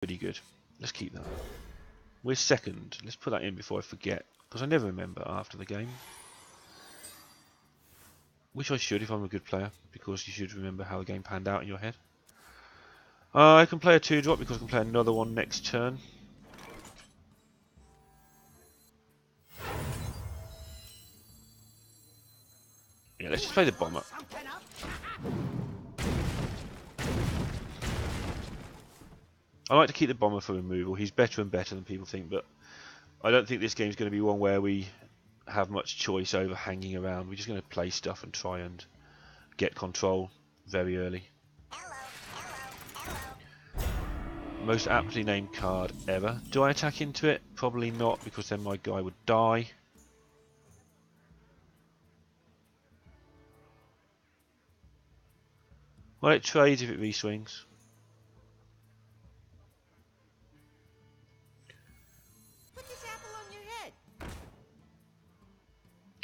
Pretty good. Let's keep that. We're second. Let's put that in before I forget, because I never remember after the game. Which I should if I'm a good player, because you should remember how the game panned out in your head. I can play a 2-drop because I can play another one next turn. Yeah, let's just play the bomber. I like to keep the bomber for removal. He's better and better than people think, but I don't think this game's going to be one where we have much choice over hanging around. We're just going to play stuff and try and get control very early. Most aptly named card ever. Do I attack into it? Probably not, because then my guy would die. Well, it trades if it re-swings. Put this apple on your head.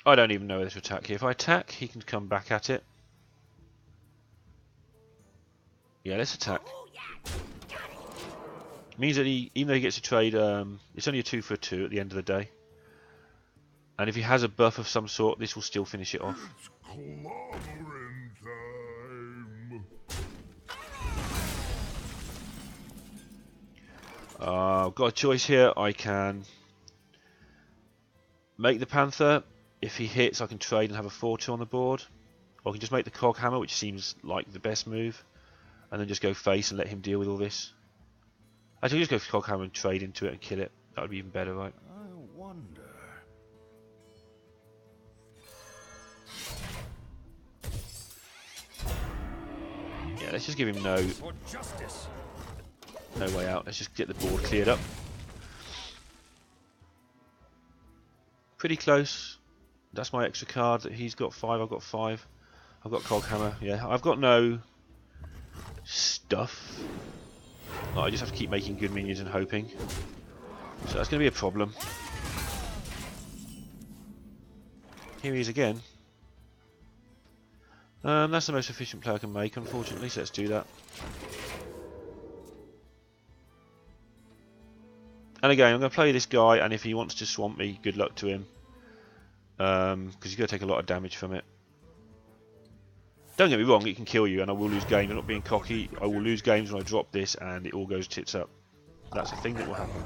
I don't even know whether to attack here. If I attack, he can come back at it. Yeah, let's attack. Oh, yeah. Got it. Means that he, even though he gets to trade, it's only a 2 for a 2 at the end of the day. And if he has a buff of some sort, this will still finish it off. It's clobbering time. I've got a choice here. I can make the Panther. If he hits, I can trade and have a 4-2 on the board. Or I can just make the Cog Hammer, which seems like the best move. And then just go face and let him deal with all this. Actually, just go for Cog Hammer and trade into it and kill it. That would be even better, right? I wonder. Yeah, let's just give him no For justice. way out. Let's just get the board cleared up. Pretty close. That's my extra card. He's got 5, I've got 5. I've got Cog Hammer. Yeah, I've got no stuff. I just have to keep making good minions and hoping. So that's going to be a problem. Here he is again. That's the most efficient play I can make, unfortunately, so let's do that. And again, I'm going to play this guy, and if he wants to swamp me, good luck to him. Because he's going to take a lot of damage from it. Don't get me wrong, it can kill you, and I will lose games. I'm not being cocky. I will lose games when I drop this, and it all goes tits up. That's a thing that will happen.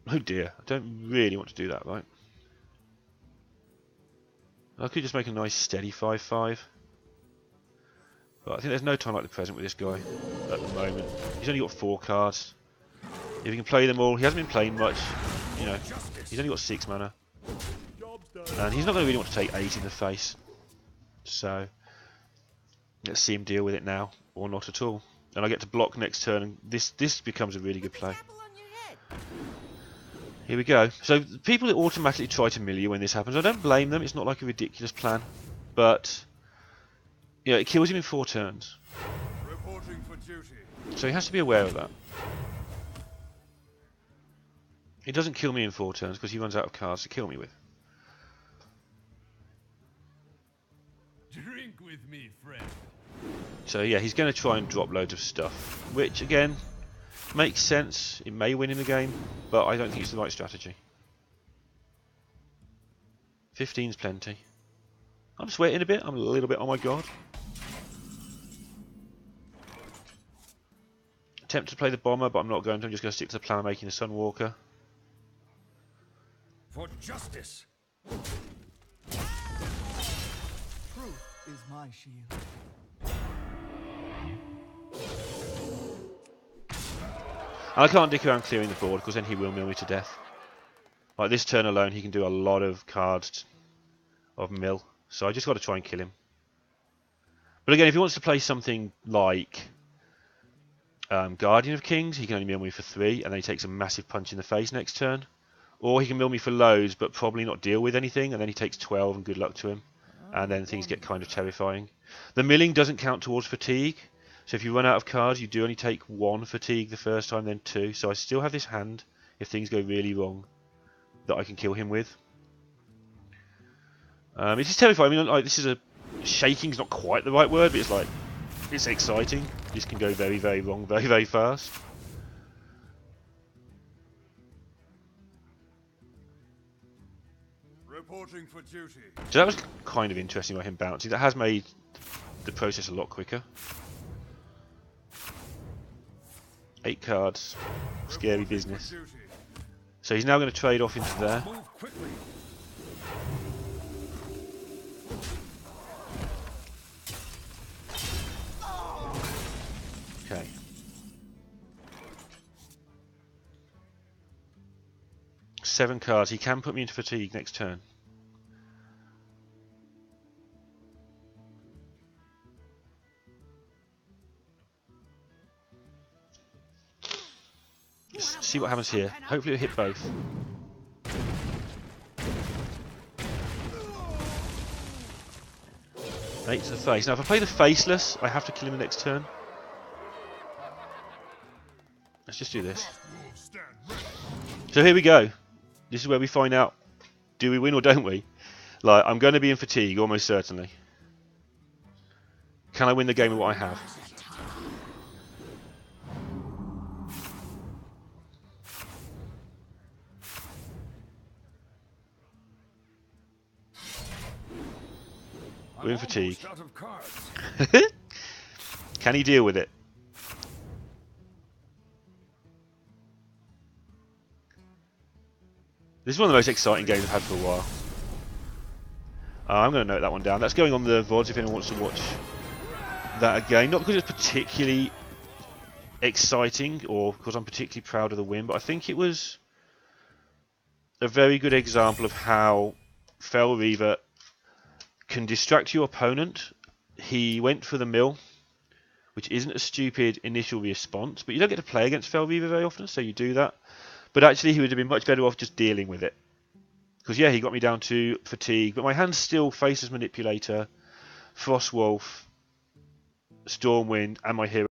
Oh dear, I don't really want to do that, right? I could just make a nice steady 5-5. But I think there's no time like the present with this guy at the moment. He's only got 4 cards. If he can play them all, he hasn't been playing much. You know, he's only got 6 mana. And he's not going to really want to take 8 in the face. So, let's see him deal with it now, or not at all. And I get to block next turn, and this becomes a really good play. Apple on your head. Here we go. So people that automatically try to mill you when this happens, I don't blame them. It's not like a ridiculous plan, but yeah, it kills him in 4 turns. Reporting for duty. So he has to be aware of that. It doesn't kill me in 4 turns because he runs out of cards to kill me with. Drink with me, friend. So yeah, he's going to try and drop loads of stuff, which again makes sense. It may win him the game, but I don't think it's the right strategy. 15's plenty. I'm sweating a bit. I'm a little bit. Oh my god. Attempt to play the bomber, but I'm not going to. I'm just going to stick to the plan of making the Sunwalker. For justice. Truth is my shield. And I can't dick around clearing the board because then he will mill me to death. Like this turn alone, he can do a lot of cards of mill. So I just got to try and kill him. But again, if he wants to play something like Guardian of Kings, he can only mill me for 3, and then he takes a massive punch in the face next turn. Or he can mill me for loads, but probably not deal with anything, and then he takes 12, and good luck to him. And then things get kind of terrifying. The milling doesn't count towards fatigue. So if you run out of cards, you do only take 1 fatigue the first time, then 2. So I still have this hand, if things go really wrong, that I can kill him with. It is terrifying. I mean, this is a shaking's not quite the right word, but it's like, it's exciting. This can go very, very wrong, very, very fast. Reporting for duty. So that was kind of interesting by him bouncing. That has made the process a lot quicker. 8 cards. Scary Reporting for business. duty. So he's now going to trade off into there. Move quickly. Okay. Seven cards. He can put me into fatigue next turn. Let's see what happens here. Hopefully it'll hit both. Eight to the face. Now if I play the faceless, I have to kill him the next turn. Let's just do this. Stand ready. So here we go. This is where we find out, do we win or don't we? Like, I'm going to be in fatigue, almost certainly. Can I win the game with what I have? We're in fatigue. Almost out of cards. Can he deal with it? This is one of the most exciting games I've had for a while. I'm going to note that one down. That's going on the VODs if anyone wants to watch that again. Not because it's particularly exciting or because I'm particularly proud of the win, but I think it was a very good example of how Fel Reaver can distract your opponent. He went for the mill, which isn't a stupid initial response, but you don't get to play against Fel Reaver very often, so you do that. But actually, he would have been much better off just dealing with it. Because, yeah, he got me down to fatigue, but my hand still faces Manipulator, Frostwolf, Stormwind, and my hero.